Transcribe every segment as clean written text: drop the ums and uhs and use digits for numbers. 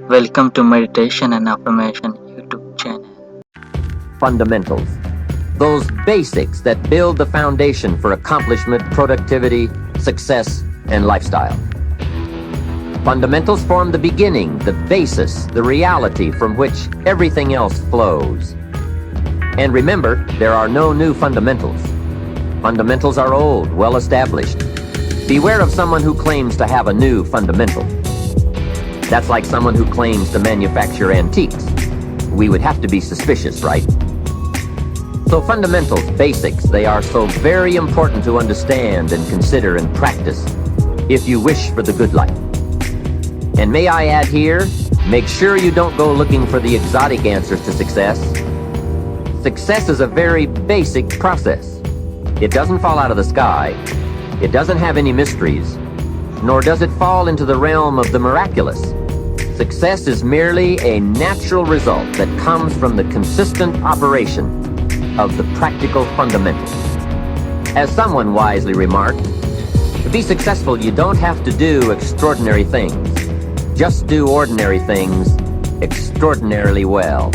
Welcome to Meditation and Affirmation YouTube channel. Fundamentals. Those basics that build the foundation for accomplishment, productivity, success, and lifestyle. Fundamentals form the beginning, the basis, the reality from which everything else flows. And remember, there are no new fundamentals. Fundamentals are old, well established. Beware of someone who claims to have a new fundamental. That's like someone who claims to manufacture antiques. We would have to be suspicious, right? So fundamentals, basics, they are so very important to understand and consider and practice if you wish for the good life. And may I add here, make sure you don't go looking for the exotic answers to success. Success is a very basic process. It doesn't fall out of the sky. It doesn't have any mysteries, nor does it fall into the realm of the miraculous. Success is merely a natural result that comes from the consistent operation of the practical fundamentals. As someone wisely remarked, to be successful, you don't have to do extraordinary things. Just do ordinary things extraordinarily well.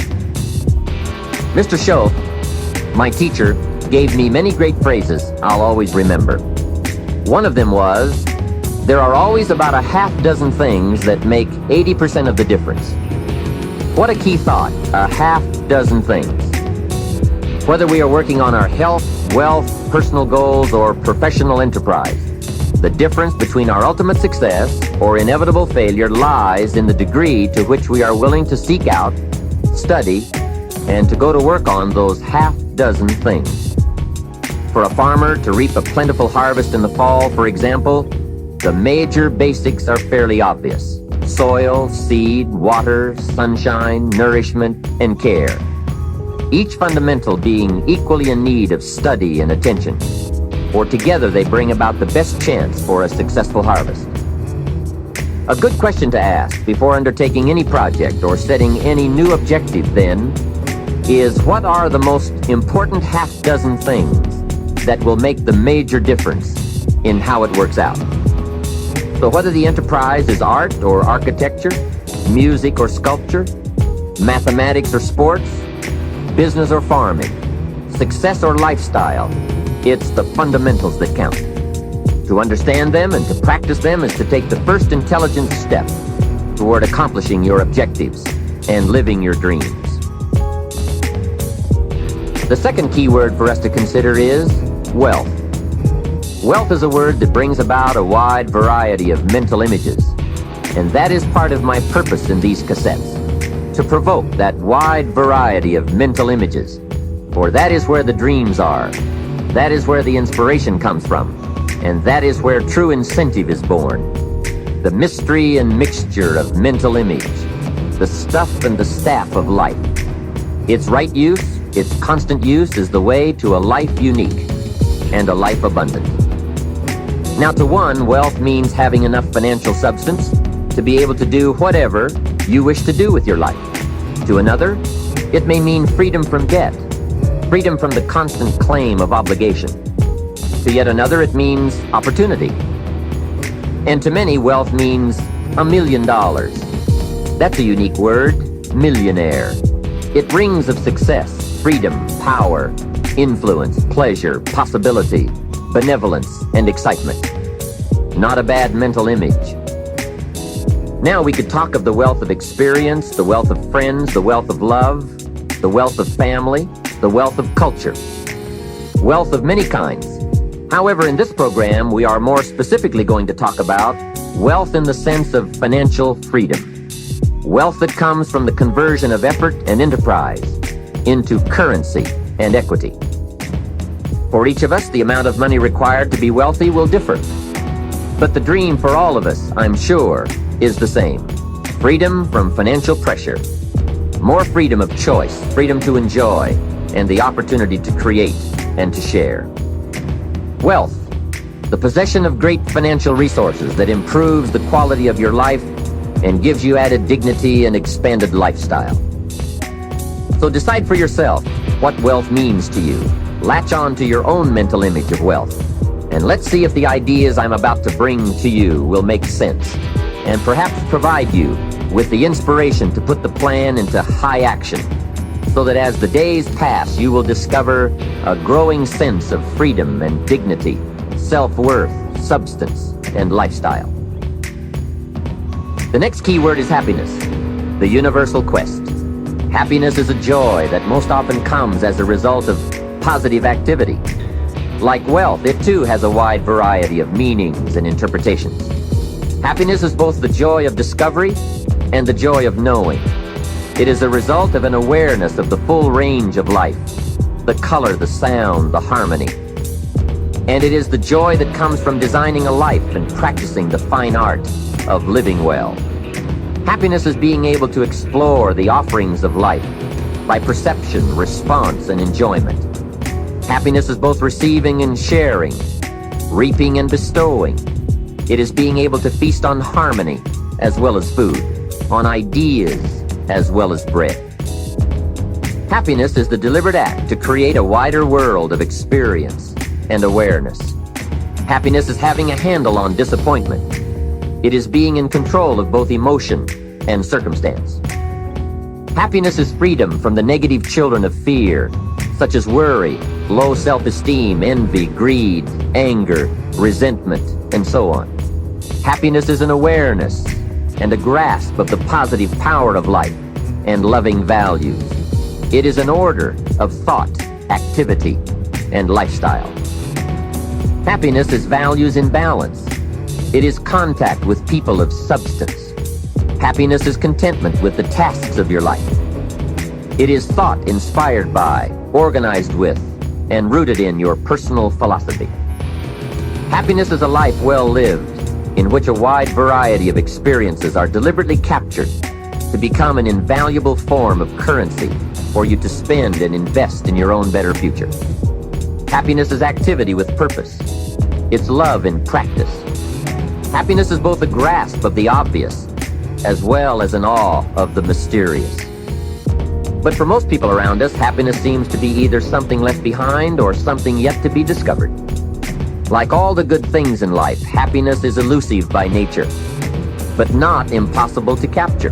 Mr. Schoaf, my teacher, gave me many great phrases I'll always remember. One of them was, there are always about a half dozen things that make 80% of the difference. What a key thought, a half dozen things. Whether we are working on our health, wealth, personal goals, or professional enterprise, the difference between our ultimate success or inevitable failure lies in the degree to which we are willing to seek out, study, and to go to work on those half dozen things. For a farmer to reap a plentiful harvest in the fall, for example, the major basics are fairly obvious. Soil, seed, water, sunshine, nourishment, and care. Each fundamental being equally in need of study and attention, for together they bring about the best chance for a successful harvest. A good question to ask before undertaking any project or setting any new objective, then, is what are the most important half dozen things that will make the major difference in how it works out? So whether the enterprise is art or architecture, music or sculpture, mathematics or sports, business or farming, success or lifestyle, it's the fundamentals that count. To understand them and to practice them is to take the first intelligent step toward accomplishing your objectives and living your dreams. The second key word for us to consider is wealth. Wealth is a word that brings about a wide variety of mental images, and that is part of my purpose in these cassettes, to provoke that wide variety of mental images, for that is where the dreams are, that is where the inspiration comes from, and that is where true incentive is born. The mystery and mixture of mental image, the stuff and the staff of life. Its right use, its constant use is the way to a life unique and a life abundant. Now, to one, wealth means having enough financial substance to be able to do whatever you wish to do with your life. To another, it may mean freedom from debt, freedom from the constant claim of obligation. To yet another, it means opportunity. And to many, wealth means $1 million. That's a unique word, millionaire. It rings of success, freedom, power, influence, pleasure, possibility, benevolence, and excitement. Not a bad mental image. Now we could talk of the wealth of experience, the wealth of friends, the wealth of love, the wealth of family, the wealth of culture. Wealth of many kinds. However, in this program, we are more specifically going to talk about wealth in the sense of financial freedom. Wealth that comes from the conversion of effort and enterprise into currency and equity. For each of us, the amount of money required to be wealthy will differ. But the dream for all of us, I'm sure, is the same. Freedom from financial pressure. More freedom of choice, freedom to enjoy, and the opportunity to create and to share. Wealth, the possession of great financial resources that improves the quality of your life and gives you added dignity and expanded lifestyle. So decide for yourself what wealth means to you. Latch on to your own mental image of wealth, and let's see if the ideas I'm about to bring to you will make sense and perhaps provide you with the inspiration to put the plan into high action, so that as the days pass, you will discover a growing sense of freedom and dignity, self-worth, substance, and lifestyle. The next key word is happiness, the universal quest. Happiness is a joy that most often comes as a result of positive activity. Like wealth, it too has a wide variety of meanings and interpretations. Happiness is both the joy of discovery and the joy of knowing. It is a result of an awareness of the full range of life, the color, the sound, the harmony. And it is the joy that comes from designing a life and practicing the fine art of living well. Happiness is being able to explore the offerings of life by perception, response, and enjoyment. Happiness is both receiving and sharing, reaping and bestowing. It is being able to feast on harmony as well as food, on ideas as well as bread. Happiness is the deliberate act to create a wider world of experience and awareness. Happiness is having a handle on disappointment. It is being in control of both emotion and circumstance. Happiness is freedom from the negative children of fear, such as worry, low self-esteem, envy, greed, anger, resentment, and so on. Happiness is an awareness and a grasp of the positive power of life and loving values. It is an order of thought, activity, and lifestyle. Happiness is values in balance. It is contact with people of substance. Happiness is contentment with the tasks of your life. It is thought inspired by, organized with, and rooted in your personal philosophy. Happiness is a life well lived, in which a wide variety of experiences are deliberately captured to become an invaluable form of currency for you to spend and invest in your own better future. Happiness is activity with purpose. It's love in practice. Happiness is both a grasp of the obvious as well as an awe of the mysterious. But for most people around us, happiness seems to be either something left behind or something yet to be discovered. Like all the good things in life, happiness is elusive by nature, but not impossible to capture.